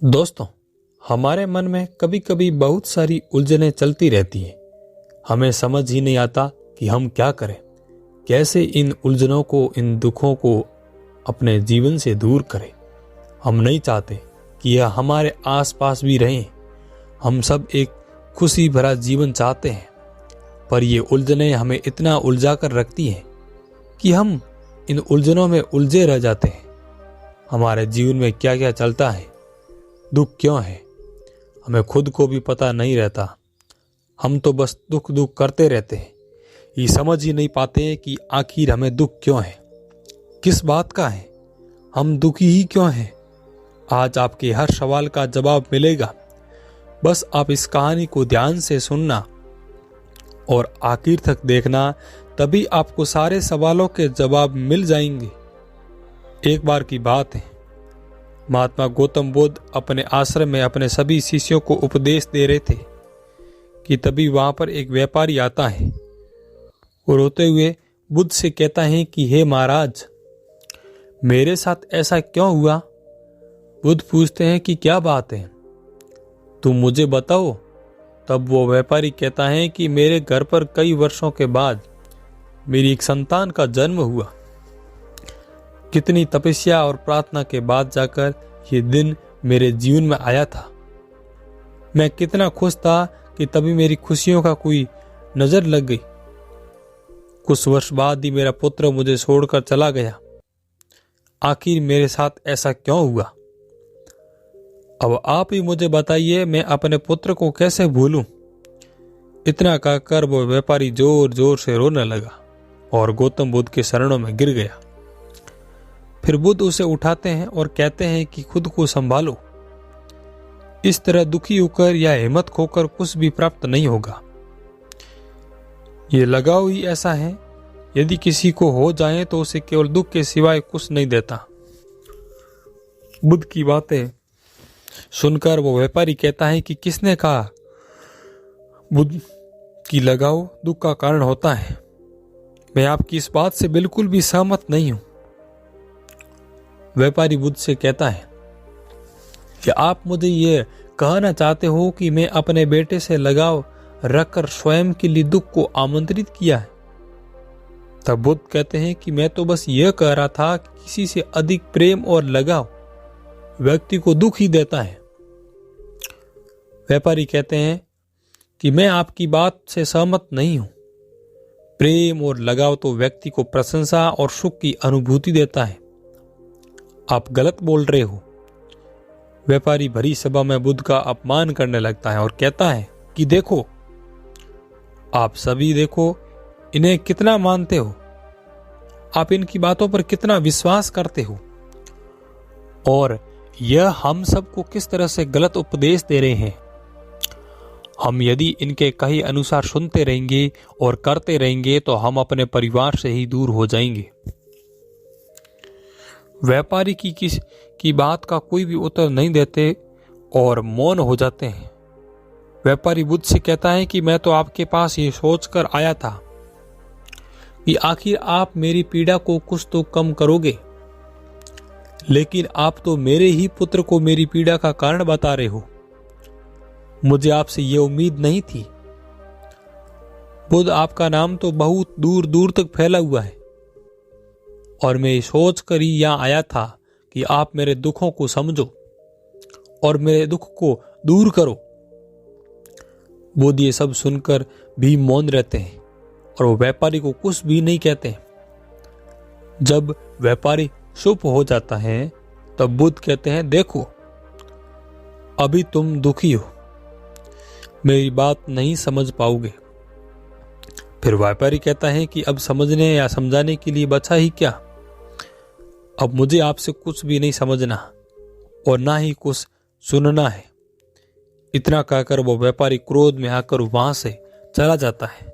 दोस्तों, हमारे मन में कभी कभी बहुत सारी उलझनें चलती रहती हैं। हमें समझ ही नहीं आता कि हम क्या करें, कैसे इन उलझनों को, इन दुखों को अपने जीवन से दूर करें। हम नहीं चाहते कि यह हमारे आसपास भी रहें। हम सब एक खुशी भरा जीवन चाहते हैं, पर ये उलझनें हमें इतना उलझा कर रखती हैं कि हम इन उलझनों में उलझे रह जाते हैं। हमारे जीवन में क्या क्या चलता है, दुख क्यों है, हमें खुद को भी पता नहीं रहता। हम तो बस दुख दुख करते रहते हैं। ये समझ ही नहीं पाते कि आखिर हमें दुख क्यों है, किस बात का है, हम दुखी ही क्यों हैं। आज आपके हर सवाल का जवाब मिलेगा। बस आप इस कहानी को ध्यान से सुनना और आखिर तक देखना, तभी आपको सारे सवालों के जवाब मिल जाएंगे। एक बार की बात है, महात्मा गौतम बुद्ध अपने आश्रम में अपने सभी शिष्यों को उपदेश दे रहे थे कि तभी वहां पर एक व्यापारी आता है। वो रोते हुए बुद्ध से कहता है कि हे महाराज, मेरे साथ ऐसा क्यों हुआ। बुद्ध पूछते हैं कि क्या बात है, तुम मुझे बताओ। तब वो व्यापारी कहता है कि मेरे घर पर कई वर्षों के बाद मेरी एक संतान का जन्म हुआ। कितनी तपस्या और प्रार्थना के बाद जाकर ये दिन मेरे जीवन में आया था। मैं कितना खुश था कि तभी मेरी खुशियों का कोई नजर लग गई। कुछ वर्ष बाद ही मेरा पुत्र मुझे छोड़कर चला गया। आखिर मेरे साथ ऐसा क्यों हुआ। अब आप ही मुझे बताइए, मैं अपने पुत्र को कैसे भूलूं। इतना कहकर वो व्यापारी जोर जोर से रोने लगा और गौतम बुद्ध के शरणों में गिर गया। फिर बुद्ध उसे उठाते हैं और कहते हैं कि खुद को संभालो। इस तरह दुखी होकर या हिम्मत खोकर कुछ भी प्राप्त नहीं होगा। ये लगाव ही ऐसा है, यदि किसी को हो जाए तो उसे केवल दुख के सिवाय कुछ नहीं देता। बुद्ध की बातें सुनकर वो व्यापारी कहता है कि किसने कहा बुद्ध की लगाव दुख का कारण होता है। मैं आपकी इस बात से बिल्कुल भी सहमत नहीं हूं। व्यापारी बुद्ध से कहता है कि आप मुझे ये कहना चाहते हो कि मैं अपने बेटे से लगाव रखकर स्वयं के लिए दुख को आमंत्रित किया है। तब बुद्ध कहते हैं कि मैं तो बस यह कह रहा था कि किसी से अधिक प्रेम और लगाव व्यक्ति को दुख ही देता है। व्यापारी कहते हैं कि मैं आपकी बात से सहमत नहीं हूं। प्रेम और लगाव तो व्यक्ति को प्रशंसा और सुख की अनुभूति देता है। आप गलत बोल रहे हो। व्यापारी भरी सभा में बुद्ध का अपमान करने लगता है और कहता है कि देखो, आप सभी देखो, इन्हें कितना मानते हो, आप इनकी बातों पर कितना विश्वास करते हो, और यह हम सबको किस तरह से गलत उपदेश दे रहे हैं। हम यदि इनके कहे अनुसार सुनते रहेंगे और करते रहेंगे तो हम अपने परिवार से ही दूर हो जाएंगे। व्यापारी की बात का कोई भी उत्तर नहीं देते और मौन हो जाते हैं। व्यापारी बुद्ध से कहता है कि मैं तो आपके पास ये सोचकर आया था कि आखिर आप मेरी पीड़ा को कुछ तो कम करोगे, लेकिन आप तो मेरे ही पुत्र को मेरी पीड़ा का कारण बता रहे हो। मुझे आपसे ये उम्मीद नहीं थी। बुद्ध, आपका नाम तो बहुत दूर दूर तक फैला हुआ है और मैं सोच कर ही यहां आया था कि आप मेरे दुखों को समझो और मेरे दुख को दूर करो। बुद्ध ये सब सुनकर भी मौन रहते हैं और वो व्यापारी को कुछ भी नहीं कहते। जब व्यापारी चुप हो जाता है तब बुद्ध कहते हैं, देखो, अभी तुम दुखी हो, मेरी बात नहीं समझ पाओगे। फिर व्यापारी कहता है कि अब समझने या समझाने के लिए बचा ही क्या। अब मुझे आपसे कुछ भी नहीं समझना और ना ही कुछ सुनना है। इतना कहकर वो व्यापारी क्रोध में आकर वहां से चला जाता है।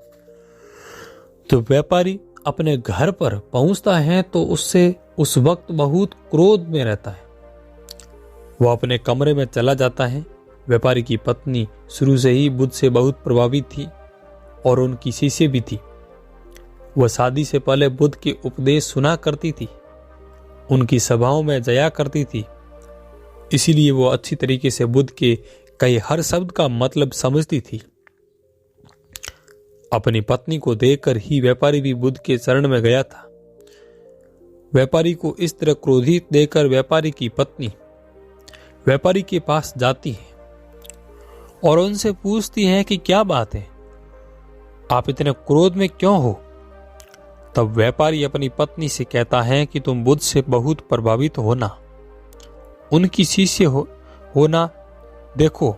तो व्यापारी अपने घर पर पहुंचता है तो उससे उस वक्त बहुत क्रोध में रहता है। वो अपने कमरे में चला जाता है। व्यापारी की पत्नी शुरू से ही बुद्ध से बहुत प्रभावित थी और उनकी शिष्य भी थी। वह शादी से पहले बुद्ध के उपदेश सुना करती थी, उनकी सभाओं में जाया करती थी इसीलिए वो अच्छी तरीके से बुद्ध के कई हर शब्द का मतलब समझती थी। अपनी पत्नी को देखकर ही व्यापारी भी बुद्ध के शरण में गया था। व्यापारी को इस तरह क्रोधित देखकर व्यापारी की पत्नी व्यापारी के पास जाती है और उनसे पूछती है कि क्या बात है, आप इतने क्रोध में क्यों हो। तब व्यापारी अपनी पत्नी से कहता है कि तुम बुद्ध से बहुत प्रभावित होना, उनकी शिष्य होना। देखो,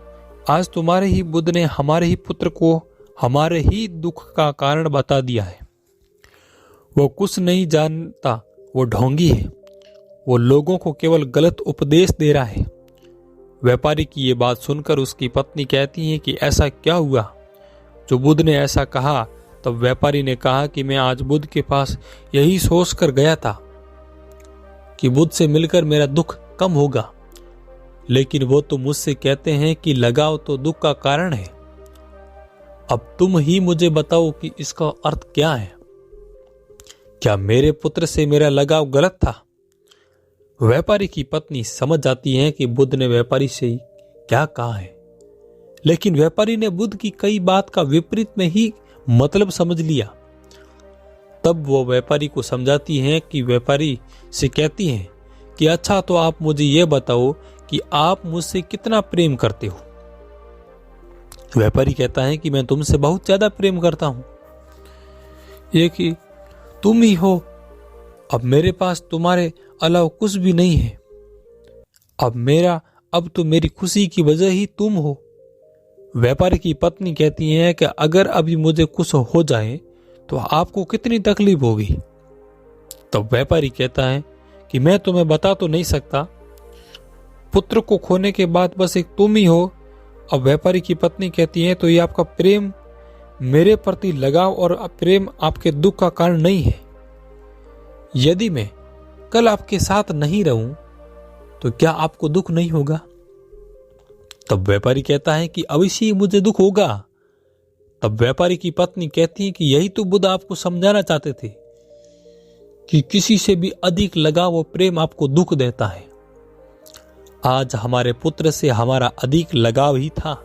आज तुम्हारे ही बुद्ध ने हमारे ही पुत्र को हमारे ही दुख का कारण बता दिया है। वो कुछ नहीं जानता, वो ढोंगी है, वो लोगों को केवल गलत उपदेश दे रहा है। व्यापारी की ये बात सुनकर उसकी पत्नी कहती है कि ऐसा क्या हुआ जो बुद्ध ने ऐसा कहा। तब व्यापारी ने कहा कि मैं आज बुद्ध के पास यही सोच कर गया था कि बुद्ध से मिलकर मेरा दुख कम होगा, लेकिन वो तो मुझसे कहते हैं कि लगाव तो दुख का कारण है। अब तुम ही मुझे बताओ कि इसका अर्थ क्या है। क्या मेरे पुत्र से मेरा लगाव गलत था? व्यापारी की पत्नी समझ जाती है कि बुद्ध ने व्यापारी से क्या कहा है, लेकिन व्यापारी ने बुद्ध की कई बात का विपरीत में ही मतलब समझ लिया। तब वो व्यापारी को समझाती है कि व्यापारी से कहती हैं कि अच्छा, तो आप मुझे ये बताओ कि आप मुझसे कितना प्रेम करते हो। व्यापारी कहता है कि मैं तुमसे बहुत ज्यादा प्रेम करता हूं, ये कि तुम ही हो। अब मेरे पास तुम्हारे अलावा कुछ भी नहीं है। अब तो मेरी खुशी की वजह ही तुम हो। व्यापारी की पत्नी कहती है कि अगर अभी मुझे कुछ हो जाए तो आपको कितनी तकलीफ होगी। तब व्यापारी कहता है कि मैं तुम्हें बता तो नहीं सकता, पुत्र को खोने के बाद बस एक तुम ही हो। अब व्यापारी की पत्नी कहती है तो ये आपका प्रेम, मेरे प्रति लगाव और प्रेम आपके दुख का कारण नहीं है। यदि मैं कल आपके साथ नहीं रहूं तो क्या आपको दुख नहीं होगा? तब व्यापारी कहता है कि अवश्य ही मुझे दुख होगा। तब व्यापारी की पत्नी कहती है कि यही तो बुद्ध आपको समझाना चाहते थे कि किसी से भी अधिक लगाव और प्रेम आपको दुख देता है। आज हमारे पुत्र से हमारा अधिक लगाव ही था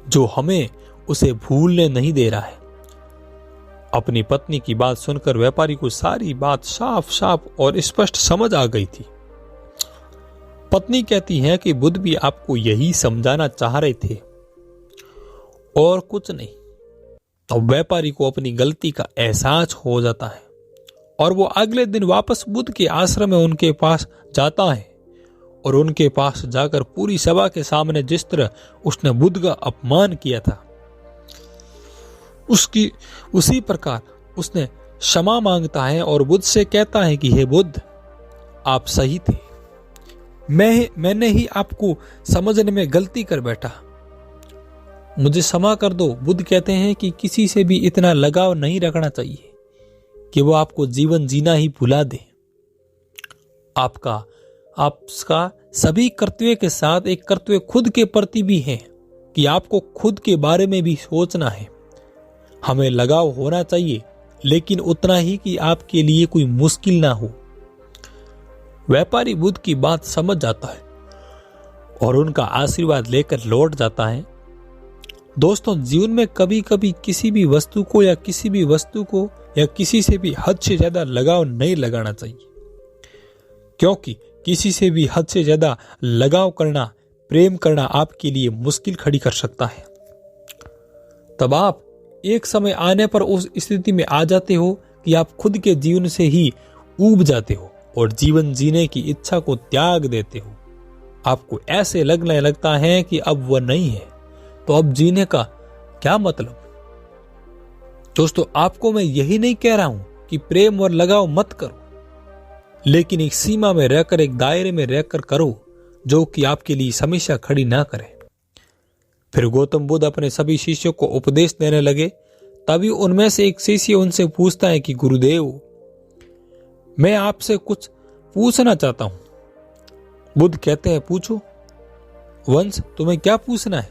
जो हमें उसे भूलने नहीं दे रहा है। अपनी पत्नी की बात सुनकर व्यापारी को सारी बात साफ साफ और स्पष्ट समझ आ गई थी। पत्नी कहती है कि बुद्ध भी आपको यही समझाना चाह रहे थे और कुछ नहीं। अब व्यापारी को अपनी गलती का एहसास हो जाता है और वो अगले दिन वापस बुद्ध के आश्रम में उनके पास जाता है और उनके पास जाकर पूरी सभा के सामने जिस तरह उसने बुद्ध का अपमान किया था उसी प्रकार उसने क्षमा मांगता है और बुद्ध से कहता है कि हे बुद्ध, आप सही थे, मैंने ही आपको समझने में गलती कर बैठा, मुझे क्षमा कर दो। बुद्ध कहते हैं कि किसी से भी इतना लगाव नहीं रखना चाहिए कि वो आपको जीवन जीना ही भुला दे। आपका सभी कर्तव्य के साथ एक कर्तव्य खुद के प्रति भी है कि आपको खुद के बारे में भी सोचना है। हमें लगाव होना चाहिए, लेकिन उतना ही कि आपके लिए कोई मुश्किल ना हो। व्यापारी बुद्ध की बात समझ जाता है और उनका आशीर्वाद लेकर लौट जाता है। दोस्तों, जीवन में कभी कभी किसी भी वस्तु को या किसी से भी हद से ज्यादा लगाव नहीं लगाना चाहिए, क्योंकि किसी से भी हद से ज्यादा लगाव करना, प्रेम करना आपके लिए मुश्किल खड़ी कर सकता है। तब आप एक समय आने पर उस स्थिति में आ जाते हो कि आप खुद के जीवन से ही ऊब जाते हो और जीवन जीने की इच्छा को त्याग देते हो। आपको ऐसे लगने लगता है कि अब वह नहीं है, तो अब जीने का क्या मतलब। दोस्तों, आपको मैं यही नहीं कह रहा हूं कि प्रेम और लगाव मत करो, लेकिन एक सीमा में रहकर, एक दायरे में रहकर करो जो कि आपके लिए समस्या खड़ी ना करे। फिर गौतम बुद्ध अपने सभी शिष्यों को उपदेश देने लगे। तभी उनमें से एक शिष्य उनसे पूछता है कि गुरुदेव, मैं आपसे कुछ पूछना चाहता हूं। बुद्ध कहते हैं, पूछो। वंश, तुम्हें क्या पूछना है?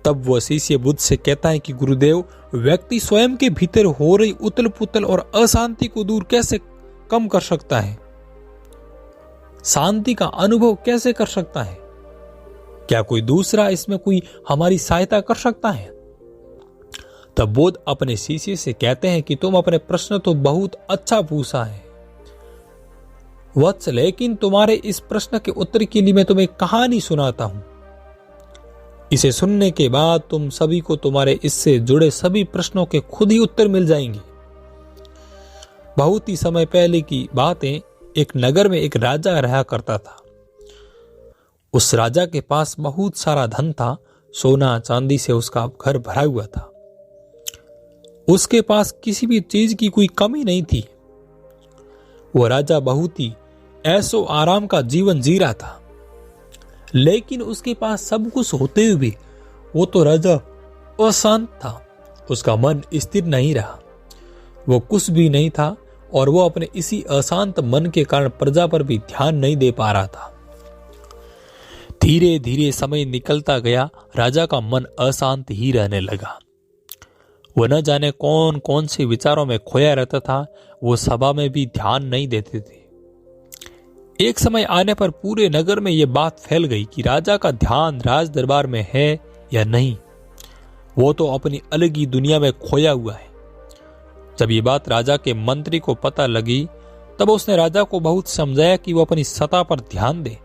तब वह शिष्य बुद्ध से कहता है कि गुरुदेव, व्यक्ति स्वयं के भीतर हो रही उथल पुथल और अशांति को दूर कैसे कम कर सकता है? शांति का अनुभव कैसे कर सकता है? क्या कोई दूसरा इसमें कोई हमारी सहायता कर सकता है? तब बुद्ध अपने शिष्य से कहते हैं कि तुम अपने प्रश्न तो बहुत अच्छा पूछा है वत्स, लेकिन तुम्हारे इस प्रश्न के उत्तर के लिए मैं तुम्हें कहानी सुनाता हूं। इसे सुनने के बाद तुम सभी को तुम्हारे इससे जुड़े सभी प्रश्नों के खुद ही उत्तर मिल जाएंगे। बहुत ही समय पहले की बातें। एक नगर में एक राजा रहा करता था। उस राजा के पास बहुत सारा धन था। सोना चांदी से उसका घर भरा हुआ था। उसके पास किसी भी चीज की कोई कमी नहीं थी। वो राजा बहुत ही ऐशो आराम का जीवन जी रहा था, लेकिन उसके पास सब कुछ होते हुए भी वो तो राजा अशांत था। उसका मन स्थिर नहीं रहा। वो कुछ भी नहीं था और वो अपने इसी अशांत मन के कारण प्रजा पर भी ध्यान नहीं दे पा रहा था। धीरे धीरे समय निकलता गया। राजा का मन अशांत ही रहने लगा। वो न जाने कौन कौन से विचारों में खोया रहता था। वो सभा में भी ध्यान नहीं देते थे। एक समय आने पर पूरे नगर में यह बात फैल गई कि राजा का ध्यान राज दरबार में है या नहीं। वो तो अपनी अलग ही दुनिया में खोया हुआ है। जब ये बात राजा के मंत्री को पता लगी, तब उसने राजा को बहुत समझाया कि वो अपनी सत्ता पर ध्यान दे,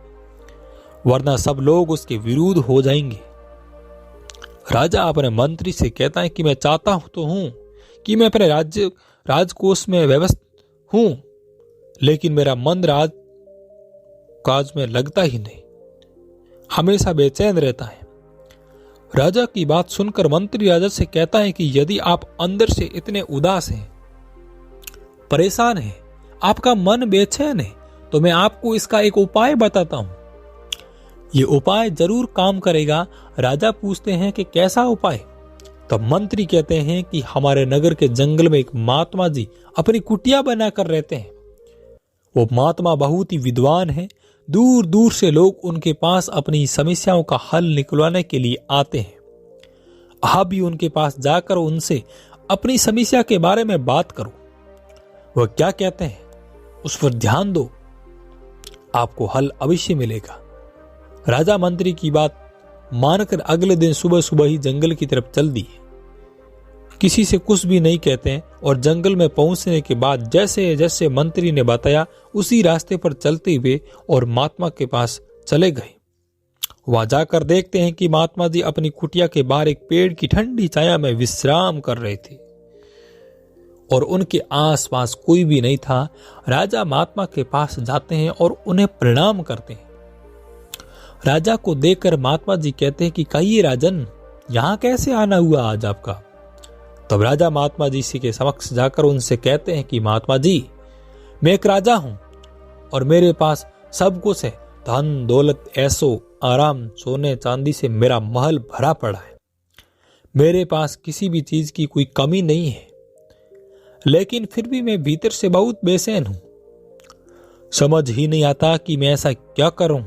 वरना सब लोग उसके विरुद्ध हो जाएंगे। राजा अपने मंत्री से कहता है कि मैं चाहता हूं कि मैं अपने राजकोष में व्यस्त हूं, लेकिन मेरा मन काज में लगता ही नहीं, हमेशा बेचैन रहता है। राजा की बात सुनकर मंत्री राजा से कहता है कि यदि आप अंदर से इतने उदास हैं, परेशान हैं, आपका मन बेचैन है, तो मैं आपको इसका एक उपाय बताता हूं। ये उपाय जरूर काम करेगा। राजा पूछते हैं कि कैसा उपाय? तब मंत्री कहते हैं कि हमारे नगर के जंगल में एक महात्मा जी अपनी कुटिया बनाकर रहते हैं। वो महात्मा बहुत ही विद्वान है। दूर दूर से लोग उनके पास अपनी समस्याओं का हल निकलवाने के लिए आते हैं। आप भी उनके पास जाकर उनसे अपनी समस्या के बारे में बात करो। वह क्या कहते हैं उस पर ध्यान दो, आपको हल अवश्य मिलेगा। राजा मंत्री की बात मानकर अगले दिन सुबह सुबह ही जंगल की तरफ चल दिए। किसी से कुछ भी नहीं कहते हैं और जंगल में पहुंचने के बाद जैसे जैसे मंत्री ने बताया उसी रास्ते पर चलते हुए और महात्मा के पास चले गए। वहां जाकर देखते हैं कि महात्मा जी अपनी कुटिया के बाहर एक पेड़ की ठंडी छाया में विश्राम कर रहे थे और उनके आसपास कोई भी नहीं था। राजा महात्मा के पास जाते हैं और उन्हें प्रणाम करते हैं। राजा को देखकर महात्मा जी कहते हैं कि कहिए राजन, यहां कैसे आना हुआ आज आपका? तब राजा महात्मा जी के समक्ष जाकर उनसे कहते हैं कि महात्मा जी, मैं एक राजा हूं और मेरे पास सब कुछ है, धन दौलत ऐशो आराम, सोने चांदी से मेरा महल भरा पड़ा है। मेरे पास किसी भी चीज की कोई कमी नहीं है, लेकिन फिर भी मैं भीतर से बहुत बेचैन हूं। समझ ही नहीं आता कि मैं ऐसा क्या करूं।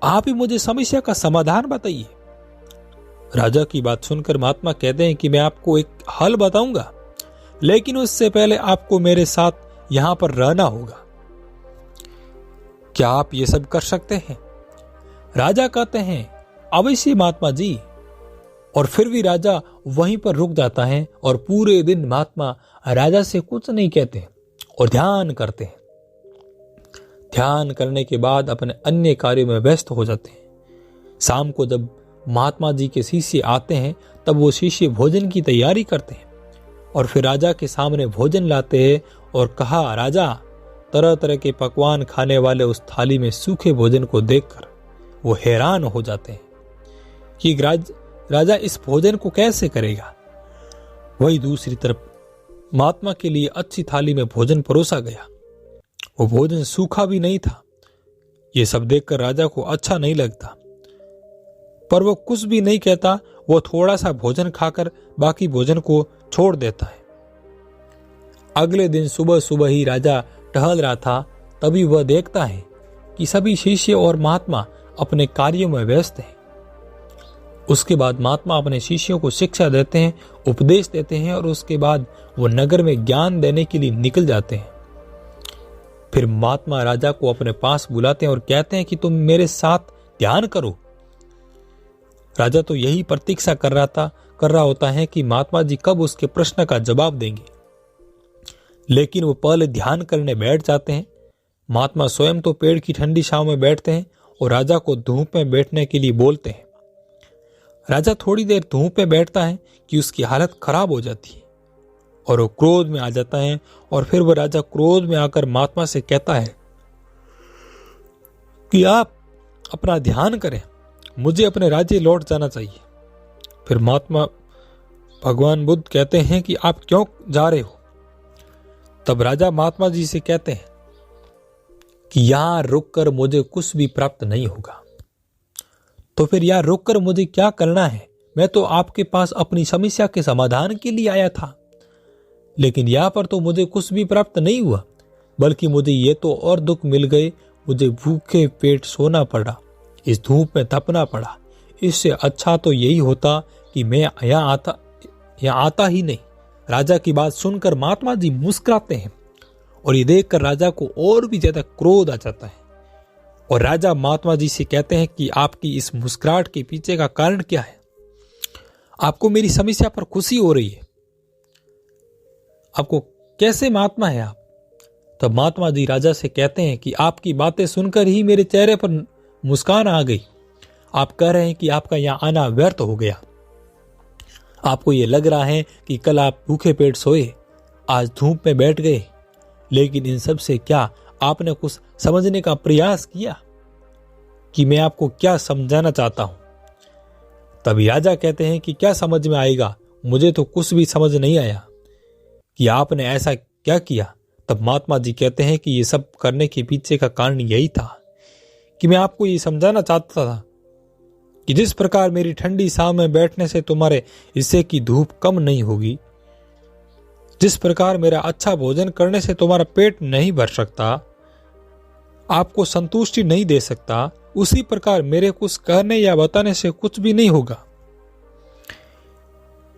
आप ही मुझे समस्या का समाधान बताइए। राजा की बात सुनकर महात्मा कहते हैं कि मैं आपको एक हल बताऊंगा, लेकिन उससे पहले आपको मेरे साथ यहां पर रहना होगा। क्या आप ये सब कर सकते हैं? राजा कहते हैं अवश्य महात्मा जी। और फिर भी राजा वहीं पर रुक जाता है और पूरे दिन महात्मा राजा से कुछ नहीं कहते और ध्यान करते हैं। ध्यान करने के बाद अपने अन्य कार्यों में व्यस्त हो जाते हैं। शाम को जब महात्मा जी के शिष्य आते हैं, तब वो शिष्य भोजन की तैयारी करते हैं और फिर राजा के सामने भोजन लाते हैं और कहा, राजा, तरह तरह के पकवान खाने वाले उस थाली में सूखे भोजन को देखकर वो हैरान हो जाते हैं कि राजा इस भोजन को कैसे करेगा। वही दूसरी तरफ महात्मा के लिए अच्छी थाली में भोजन परोसा गया। वो भोजन सूखा भी नहीं था। ये सब देखकर राजा को अच्छा नहीं लगता, पर वो कुछ भी नहीं कहता। वो थोड़ा सा भोजन खाकर बाकी भोजन को छोड़ देता है। अगले दिन सुबह सुबह ही राजा टहल रहा था, तभी वह देखता है कि सभी शिष्य और महात्मा अपने कार्यों में व्यस्त हैं। उसके बाद महात्मा अपने शिष्यों को शिक्षा देते हैं, उपदेश देते हैं और उसके बाद वो नगर में ज्ञान देने के लिए निकल जाते हैं। फिर महात्मा राजा को अपने पास बुलाते हैं और कहते हैं कि तुम मेरे साथ ध्यान करो। राजा तो यही प्रतीक्षा कर रहा होता है कि महात्मा जी कब उसके प्रश्न का जवाब देंगे, लेकिन वो पहले ध्यान करने बैठ जाते हैं। महात्मा स्वयं तो पेड़ की ठंडी छांव में बैठते हैं और राजा को धूप में बैठने के लिए बोलते हैं। राजा थोड़ी देर धूप में बैठता है कि उसकी हालत खराब हो जाती है और वो क्रोध में आ जाता है, और फिर वह राजा क्रोध में आकर महात्मा से कहता है कि आप अपना ध्यान करें, मुझे अपने राज्य लौट जाना चाहिए। फिर महात्मा भगवान बुद्ध कहते हैं कि आप क्यों जा रहे हो? तब राजा महात्मा जी से कहते हैं कि यहां रुककर मुझे कुछ भी प्राप्त नहीं होगा। तो फिर यहां रुककर मुझे क्या करना है? मैं तो आपके पास अपनी समस्या के समाधान के लिए आया था, लेकिन यहां पर तो मुझे कुछ भी प्राप्त नहीं हुआ, बल्कि मुझे ये तो और दुख मिल गए। मुझे भूखे पेट सोना पड़ा, इस धूप में तपना पड़ा। इससे अच्छा तो यही होता कि मैं यहाँ आता ही नहीं। राजा की बात सुनकर महात्मा जी मुस्कुराते हैं और ये देखकर राजा को और भी ज्यादा क्रोध आ जाता है, और राजा महात्मा जी से कहते हैं कि आपकी इस मुस्कुराहट के पीछे का कारण क्या है? आपको मेरी समस्या पर खुशी हो रही है, आपको कैसे महात्मा है आप? तब महात्मा जी राजा से कहते हैं कि आपकी बातें सुनकर ही मेरे चेहरे पर मुस्कान आ गई। आप कह रहे हैं कि आपका यहां आना व्यर्थ हो गया। आपको ये लग रहा है कि कल आप भूखे पेट सोए, आज धूप में बैठ गए, लेकिन इन सब से क्या आपने कुछ समझने का प्रयास किया कि मैं आपको क्या समझाना चाहता हूं? तभी राजा कहते हैं कि क्या समझ में आएगा, मुझे तो कुछ भी समझ नहीं आया कि आपने ऐसा क्या किया। तब महात्मा जी कहते हैं कि ये सब करने के पीछे का कारण यही था कि मैं आपको ये समझाना चाहता था कि जिस प्रकार मेरी ठंडी छांव में बैठने से तुम्हारे हिस्से की धूप कम नहीं होगी, जिस प्रकार मेरा अच्छा भोजन करने से तुम्हारा पेट नहीं भर सकता, आपको संतुष्टि नहीं दे सकता, उसी प्रकार मेरे कुछ कहने या बताने से कुछ भी नहीं होगा।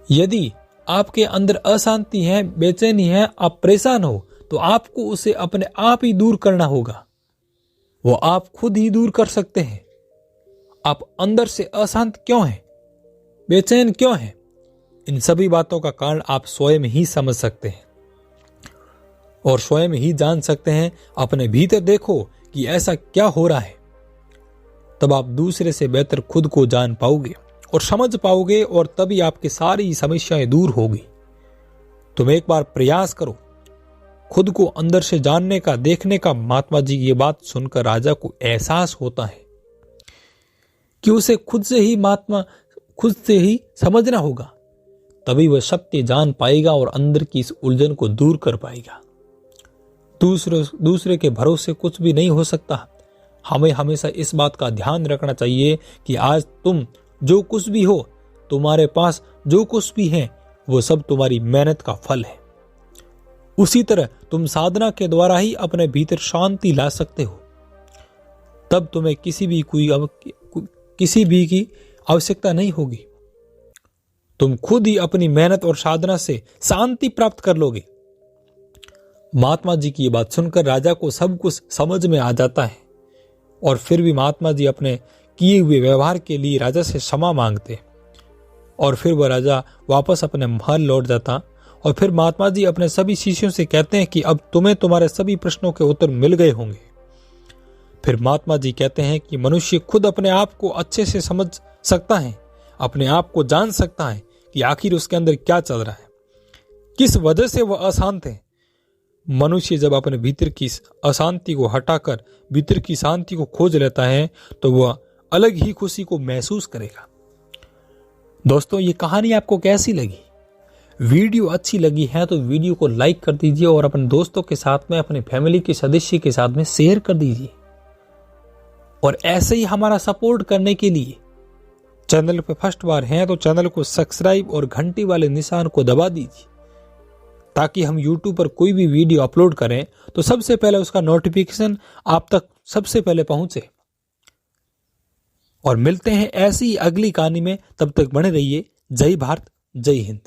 यदि आपके अंदर अशांति है, बेचैनी है, आप परेशान हो, तो आपको उसे अपने आप ही दूर करना होगा। वो आप खुद ही दूर कर सकते हैं। आप अंदर से अशांत क्यों हैं, बेचैन क्यों हैं? इन सभी बातों का कारण आप स्वयं ही समझ सकते हैं और स्वयं ही जान सकते हैं। अपने भीतर देखो कि ऐसा क्या हो रहा है, तब आप दूसरे से बेहतर खुद को जान पाओगे और समझ पाओगे, और तभी आपकी सारी समस्याएं दूर होगी। तुम एक बार प्रयास करो खुद को अंदर से जानने का, देखने का। महात्मा जी ये बात सुनकर राजा को एहसास होता है कि उसे खुद से ही समझना होगा, तभी वह सत्य जान पाएगा और अंदर की इस उलझन को दूर कर पाएगा। दूसरे के भरोसे कुछ भी नहीं हो सकता। हमें हमेशा इस बात का ध्यान रखना चाहिए कि आज तुम जो कुछ भी हो, तुम्हारे पास जो कुछ भी है, वो सब तुम्हारी मेहनत का फल है। उसी तरह तुम साधना के द्वारा ही अपने भीतर शांति ला सकते हो। तब तुम्हें किसी भी की आवश्यकता नहीं होगी। तुम खुद ही अपनी मेहनत और साधना से शांति प्राप्त कर लोगे। महात्मा जी की ये बात सुनकर राजा को सब कुछ समझ में आ जाता है, और फिर भी महात्मा जी अपने किए हुए व्यवहार के लिए राजा से क्षमा मांगते, और फिर वह राजा वापस अपने महल लौट जाता। और फिर महात्मा जी अपने सभी शिष्यों से कहते हैं कि अब तुम्हें तुम्हारे सभी प्रश्नों के उत्तर मिल गए होंगे। फिर महात्मा जी कहते हैं कि मनुष्य खुद अपने आप को अच्छे से समझ सकता है, अपने आप को जान सकता है कि आखिर उसके अंदर क्या चल रहा है, किस वजह से वह अशांत है। मनुष्य जब अपने भीतर की अशांति को हटाकर भीतर की शांति को खोज लेता है, तो वह अलग ही खुशी को महसूस करेगा। दोस्तों, ये कहानी आपको कैसी लगी? वीडियो अच्छी लगी है तो वीडियो को लाइक कर दीजिए और अपने दोस्तों के साथ में, अपने फैमिली के सदस्य के साथ में शेयर कर दीजिए। और ऐसे ही हमारा सपोर्ट करने के लिए चैनल पे फर्स्ट बार हैं तो चैनल को सब्सक्राइब और घंटी वाले निशान को दबा दीजिए, ताकि हम YouTube पर कोई भी वीडियो अपलोड करें तो सबसे पहले उसका नोटिफिकेशन आप तक सबसे पहले पहुंचे। और मिलते हैं ऐसी अगली कहानी में, तब तक बने रहिए। जय भारत, जय हिंद।